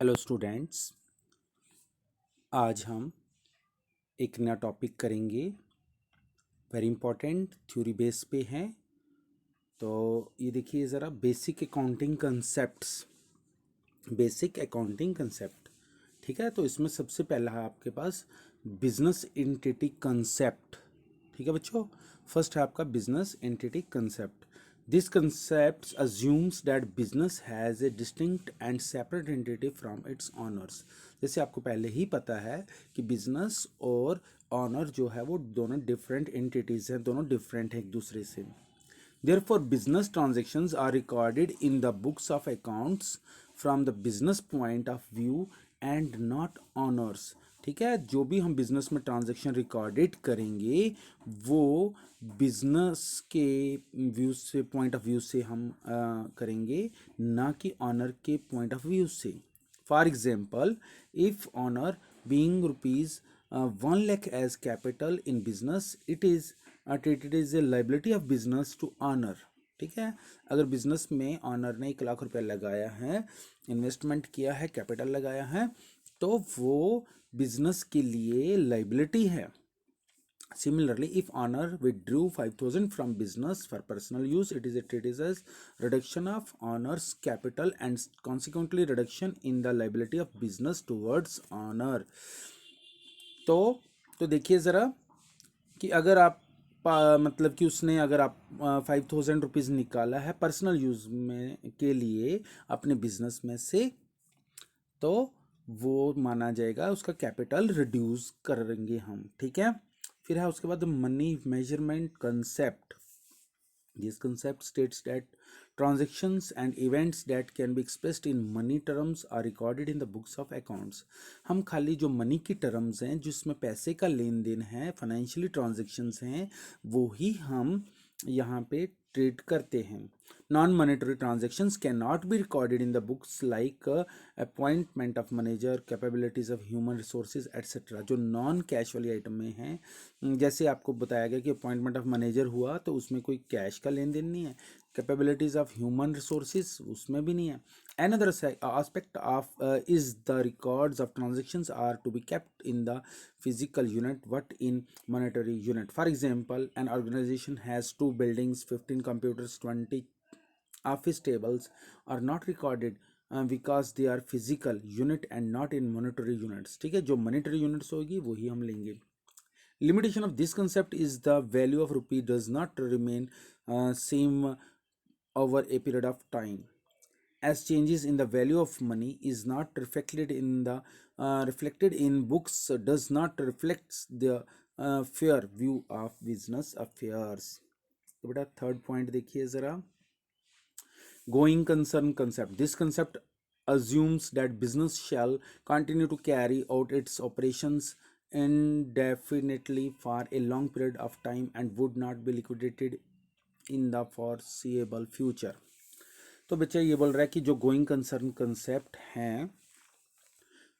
Hello students. आज हम एक नया टॉपिक करेंगे। वेरी इंपॉर्टेंट थ्योरी बेस पे है। तो ये देखिए ज़रा बेसिक अकाउंटिंग कंसेप्ट। ठीक है, तो इसमें सबसे पहला है आपके पास बिजनेस एंटिटी कंसेप्ट। ठीक है बच्चों, फर्स्ट है आपका business entity concept. This concept assumes that business has a distinct and separate entity from its owners। जैसे आपको पहले ही पता है कि बिजनेस और ऑनर जो है वो दोनों डिफरेंट एंटिटीज हैं, दोनों डिफरेंट हैं एक दूसरे से। Therefore, business transactions are recorded in the books of accounts from the business point of view and not owners। ठीक है, जो भी हम बिजनेस में ट्रांजैक्शन रिकॉर्डेड करेंगे वो बिजनेस के पॉइंट ऑफ व्यू से हम करेंगे, ना कि ऑनर के पॉइंट ऑफ व्यू से। For example, if owner being rupees 1 lakh as capital in business, it is treated as a liability of business to owner। ठीक है, अगर बिजनेस में ऑनर ने 1 लाख रुपया लगाया है, इन्वेस्टमेंट किया है, कैपिटल लगाया है, तो वो बिजनेस के लिए लाइबिलिटी है। Similarly, if owner withdrew 5,000 from business for personal use, it is treated as reduction of owner's capital and consequently reduction in the liability of business towards owner। तो देखिए ज़रा कि अगर आप मतलब कि उसने अगर आप 5,000 रुपीज़ निकाला है पर्सनल यूज़ में के लिए अपने बिजनेस में से, तो वो माना जाएगा, उसका कैपिटल रिड्यूस करेंगे हम। ठीक है, फिर है उसके बाद money measurement concept. This concept states that transactions and events that can be expressed in money terms are recorded in the books of accounts। हम खाली जो मनी की टर्म्स हैं, जिसमें पैसे का लेन देन है, फाइनेंशियली ट्रांजेक्शन्स हैं, वो ही हम यहाँ पे ट्रेड करते हैं। Non monetary transactions can not be recorded in the books like appointment of manager, capabilities of human resources etcetera. जो नॉन कैश वाली आइटम में हैं, जैसे आपको बताया गया कि अपॉइंटमेंट ऑफ मैनेजर हुआ तो उसमें कोई कैश का लेन देन नहीं है, कैपेबिलिटीज ऑफ ह्यूमन रिसोर्सेज उसमें भी नहीं है। Another aspect of is the records of transactions are to be kept in the physical unit, what in monetary unit। For example, an organization has 2 buildings, 15 computers, 20 office tables are not recorded because they are physical unit and not in monetary units। ठीक है, जो monetary units होगी वही हम लेंगे। Limitation of this concept is the value of rupee does not remain same over a period of time, as changes in the value of money is not reflected in books, does not reflect the fair view of business affairs। तो बेटा third point देखिए जरा, going concern concept। This concept assumes that business shall continue to carry out its operations indefinitely for a long period of time and would not be liquidated in the foreseeable future। तो बच्चा ये बोल रहा है कि जो going concern concept हैं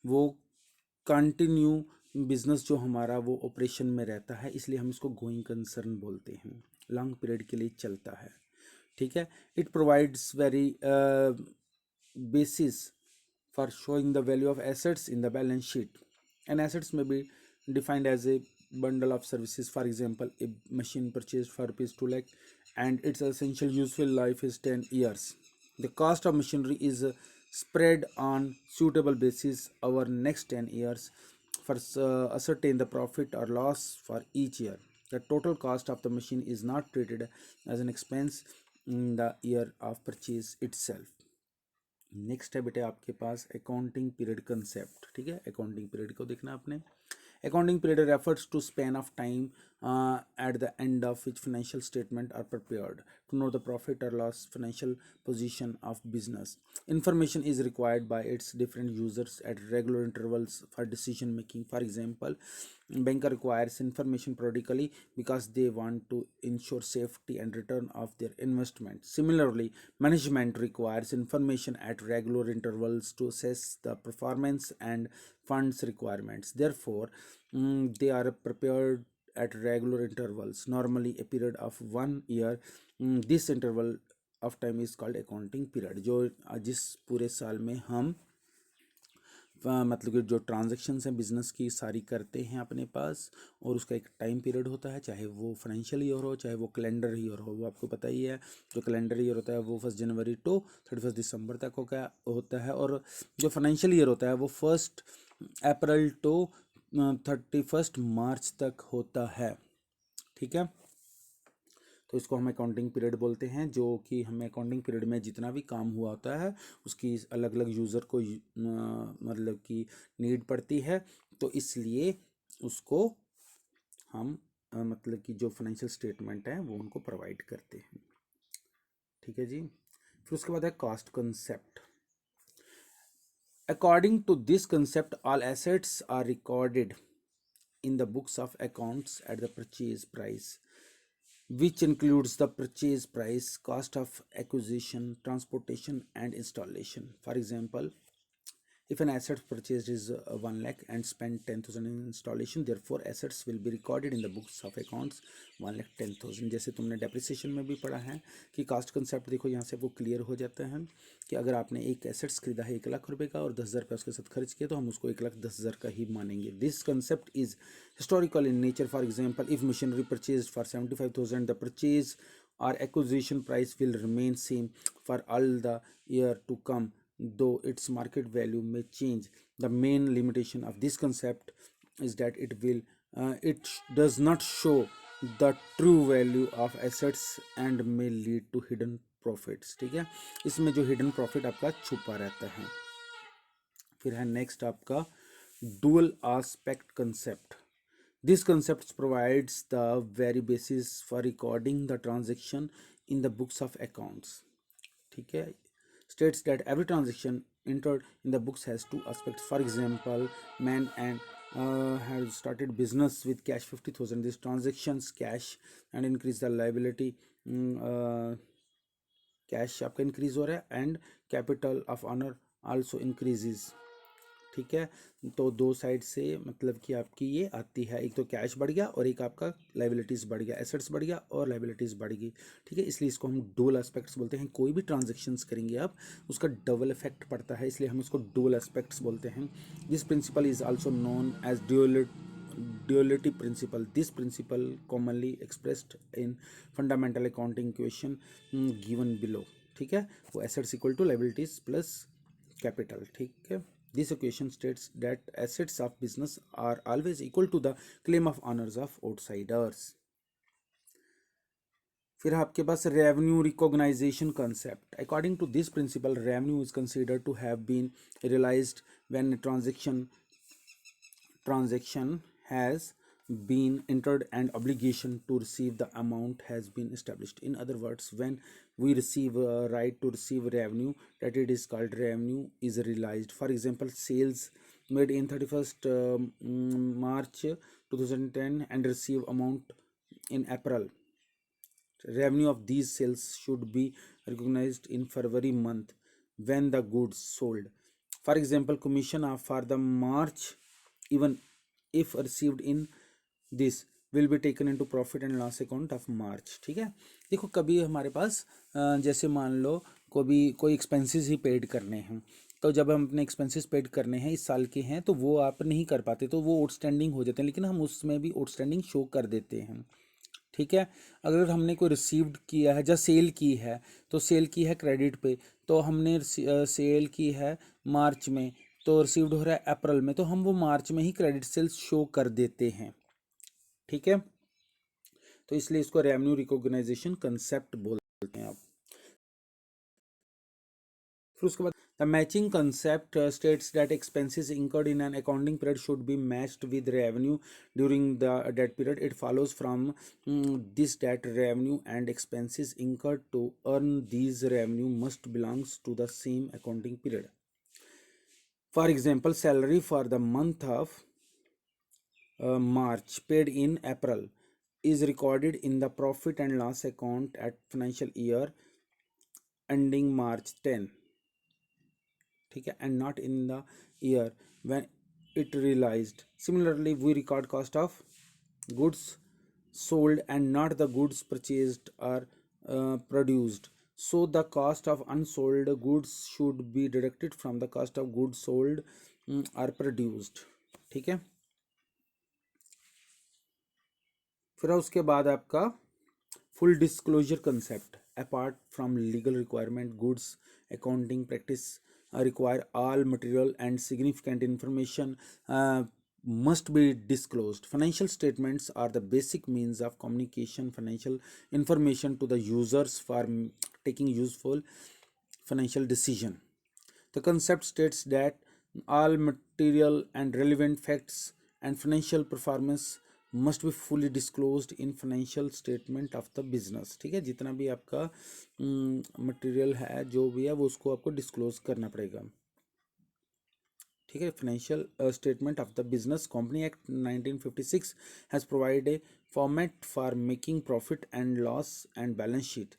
वो कंटिन्यू बिजनेस जो हमारा वो ऑपरेशन में रहता है, इसलिए हम इसको गोइंग कंसर्न बोलते हैं, लॉन्ग पीरियड के लिए चलता है। ठीक है, it provides very basis for showing the value of assets in the balance sheet, and assets may be defined as a bundle of services। For example, a machine purchased for rupees 2 lakh and its essential useful life is 10 years। The cost of machinery is spread on suitable basis over next 10 years for ascertain the profit or loss for each year। The total cost of the machine is not treated as an expense in the year of purchase itself। Next है बेटे आपके पास accounting period concept. ठीक है, accounting period को देखना आपने। Accounting period refers to span of time at the end of which financial statement are prepared to know the profit or loss financial position of business। Information is required by its different users at regular intervals for decision making। For example, banker requires information periodically because they want to ensure safety and return of their investment। Similarly, management requires information at regular intervals to assess the performance and funds requirements। Therefore, they are prepared at regular intervals, normally a period of 1 year। This interval of time is called accounting period। जो जिस पूरे साल में हम मतलब कि जो transactions हैं बिजनेस की सारी करते हैं अपने पास, और उसका एक टाइम पीरियड होता है, चाहे वो फाइनेंशियल ईयर हो चाहे वो कैलेंडर ईयर हो। वो आपको पता ही है, जो कैलेंडर ईयर होता है वो 1 जनवरी टू 31 दिसंबर तक होता है, और जो फाइनेंशियल ईयर होता है वो 1 अप्रैल टू 31 मार्च तक होता है। ठीक है, तो इसको हम अकाउंटिंग पीरियड बोलते हैं, जो कि हमें अकाउंटिंग पीरियड में जितना भी काम हुआ होता है उसकी अलग अलग यूज़र को मतलब कि नीड पड़ती है, तो इसलिए उसको हम मतलब कि जो फाइनेंशियल स्टेटमेंट है वो उनको प्रोवाइड करते हैं। ठीक है जी। फिर उसके बाद है cost concept. According to this concept all assets are recorded in the books of accounts at the purchase price, which includes the purchase price, cost of acquisition, transportation and installation. For example, if an asset purchased is 1 lakh and spent 10,000 in installation, therefore assets will be recorded in the books of accounts 1,10,000। जैसे तुमने depreciation में भी पढ़ा है कि cast concept देखो यहाँ से वो क्लियर हो जाता है कि अगर आपने एक एसेट्स खरीदा है 1,00,000 रुपये का और 10,000 रुपये उसके साथ खर्च किया तो हम उसको 1,10,000 का ही मानेंगे। This concept is historical in nature. For example, if machinery purchase for 75,000, the purchase or acquisition price will remain same for all the year to come, though its market value may change. The main limitation of this concept is that it does not show the true value of assets and may lead to hidden profits। ठीक है, इसमें जो hidden profit आपका छुपा रहता है। फिर है नेक्स्ट आपका dual aspect concept। This concept provides the very basis for recording the transaction in the books of accounts। ठीक है, states that every transaction entered in the books has two aspects। For example, man and has started business with cash 50,000। These transactions cash and increase the liability, cash आपका increase हो रहा है and capital of owner also increases. ठीक है, तो दो side से मतलब कि आपकी ये आती है, एक तो कैश बढ़ गया और एक आपका लाइबिलिटीज़ बढ़ गया, एसेट्स बढ़ गया और लाइबिलिटीज़ बढ़ गई। ठीक है, इसलिए इसको हम डुअल एस्पेक्ट्स बोलते हैं। कोई भी ट्रांजेक्शन्स करेंगे आप उसका डबल इफेक्ट पड़ता है, इसलिए हम उसको डुअल एस्पेक्ट्स बोलते हैं। This principle is also known as duality principle. This principle commonly expressed in fundamental accounting equation given below. ठीक है, वो assets equal to liabilities plus capital. ठीक है, this equation states that assets of business are always equal to the claim of owners of outsiders। फिर आपके पास revenue recognition concept. According to this principle, revenue is considered to have been realised when transaction has been entered and obligation to receive the amount has been established। In other words, when we receive a right to receive revenue, that it is called revenue is realized। For example, sales made in 31st March 2010 and receive amount in April, revenue of these sales should be recognized in February month when the goods sold। For example, commission for the March, even if received in this, will be taken into profit and loss account of March। ठीक है, देखो कभी हमारे पास जैसे मान लो कोई expenses ही paid करने हैं, तो जब हम अपने एक्सपेंसेस पेड करने हैं इस साल के हैं तो वो आप नहीं कर पाते, तो वो आउटस्टैंडिंग हो जाते हैं, लेकिन हम उसमें भी आउटस्टैंडिंग शो कर देते हैं। ठीक है, अगर हमने कोई रिसीव्ड किया है या सेल की है, तो सेल की है क्रेडिट पे, तो हमने सेल की है मार्च में, तो रिसीव्ड हो रहा है अप्रैल में, तो हम वो मार्च में ही क्रेडिट सेल्स शो कर देते हैं। ठीक है, तो इसलिए इसको रेवेन्यू रिकॉग्नाइजेशन कंसेप्ट बोलते हैं आप। फिर उसके बाद the matching concept states that expenses incurred in an accounting period should be matched with revenue during the date period. It follows from this that revenue and expenses incurred to earn these revenue must belongs to the same accounting period. For example, salary for the month of March paid in April is recorded in the profit and loss account at financial year ending March 10। ठीक है, and not in the year when it realized। Similarly, we record cost of goods sold and not the goods purchased or produced, so the cost of unsold goods should be deducted from the cost of goods sold are produced. ठीक है, फिर उसके बाद आपका full disclosure concept. Apart from legal requirement, goods accounting practice require all material and significant information must be disclosed. Financial statements are the basic means of communication financial information to the users for taking useful financial decision. The concept states that all material and relevant facts and financial performance must be fully disclosed in financial statement of the business। ठीक है, जितना भी आपका material है जो भी है वो उसको आपको डिस्क्लोज करना पड़ेगा। ठीक है, financial statement of the business company act 1956 has provide a format for making profit and loss and balance sheet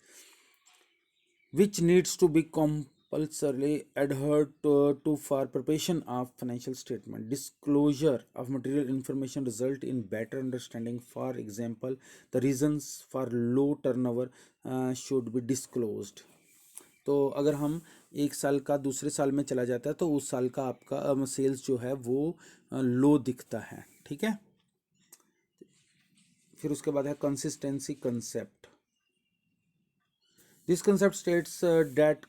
which needs to be compulsorily adhered to for preparation of financial statement. Disclosure of material information result in better understanding. For example, the reasons for low turnover should be disclosed. तो अगर हम एक साल का दूसरे साल में चला जाता है तो उस साल का आपका सेल्स जो है वो लो दिखता है। ठीक है, फिर उसके बाद है consistency concept. This concept states that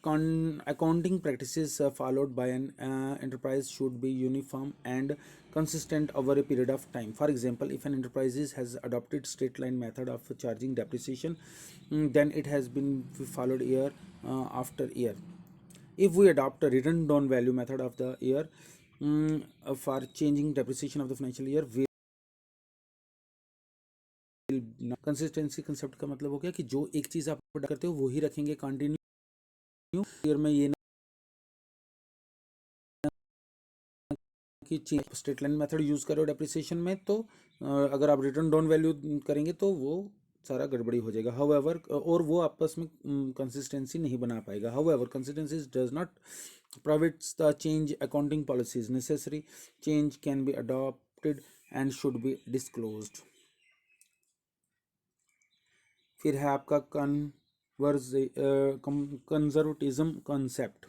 accounting practices followed by an enterprise should be uniform and consistent over a period of time. For example, if an enterprise has adopted straight line method of charging depreciation, then it has been followed year after year. If we adopt a written down value method of the year for changing depreciation of the financial year, we consistency concept का मतलब हो गया कि जो एक चीज आप करते हो वो ही रखेंगे कंटिन्यू। ईयर में ये कि स्ट्रेट लाइन मेथड यूज करो डेप्रिसिएशन में, तो अगर आप रिटर्न डाउन वैल्यू करेंगे तो वो सारा गड़बड़ी हो जाएगा। हाउएवर, और वो आपस में कंसिस्टेंसी नहीं बना पाएगा। However, consistency does not provides the change accounting policies necessary change can be adopted and should be disclosed. फिर है आपका कंजर्वेटिज्म कंसेप्ट,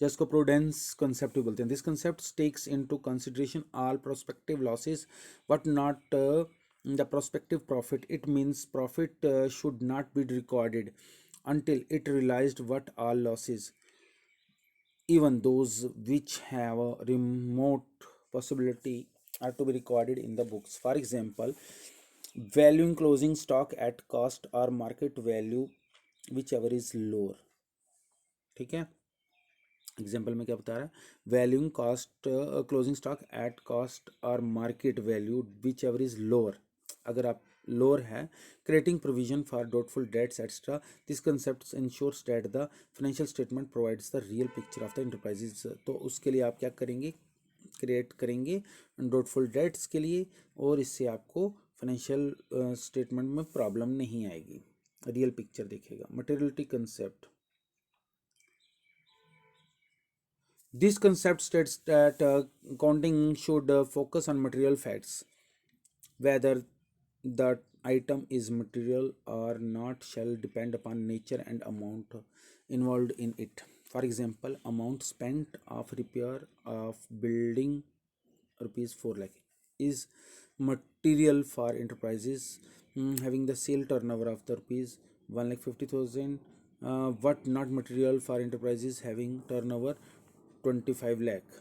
जिसको प्रूडेंस कंसेप्ट भी बोलते हैं। This concept takes into consideration all prospective losses but not the prospective profit. It means profit should not be recorded until it realized what all losses, even those which have a remote possibility, are to be recorded in the books. For example, valuing closing stock at cost or market value, whichever is lower। ठीक है, example में क्या बता रहा है, valuing cost closing stock at cost और market value whichever is lower. अगर आप लोअर है, creating provision for doubtful debts extra. This concept ensures that the financial statement provides the real picture of the enterprises. तो उसके लिए आप क्या करेंगे, क्रिएट करेंगे डोटफुल डेट्स के लिए, और इससे आपको फाइनेंशियल स्टेटमेंट में प्रॉब्लम नहीं आएगी, रियल पिक्चर दिखेगा। Materiality concept, this concept states that accounting should focus on material facts, whether the item is material or not shall depend upon nature and amount involved in it. For example, amount spent of repair of building rupees 4 lakh is material for enterprises having the sale turnover of the rupees 1,50,000, but not material for enterprises having turnover 25 lakh।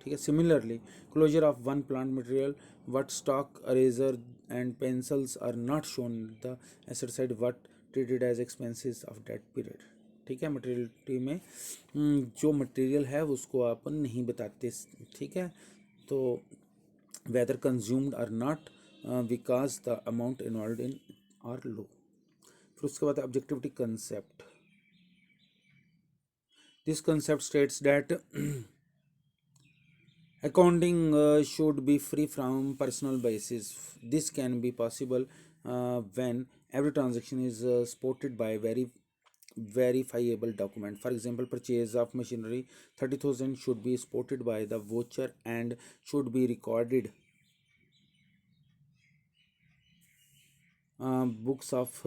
ठीक है, similarly closure of one plant material but stock eraser and pencils are not shown the asset side but treated as expenses of that period. ठीक है, materiality में जो material है उसको आप नहीं बताते। ठीक है, तो whether consumed or not because the amount involve in are low. फिर उसके बाद objectivity concept, this concept states that accounting should be free from personal biases. This can be possible when every transaction is supported by very verifiable document. For example, purchase of machinery 30,000 should be supported by the voucher and should be recorded books of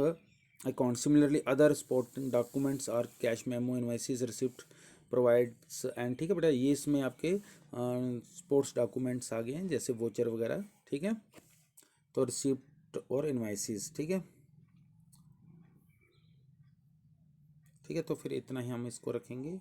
account. Similarly, other supporting documents are cash memo, invoices, receipt, provides and, ठीक है बेटा, ये इसमें आपके sports documents आ गए हैं जैसे voucher वगैरह, ठीक है। तो रिसिप्ट और इनवाइसेस, ठीक है, ठीक है। तो फिर इतना ही हम इसको रखेंगे।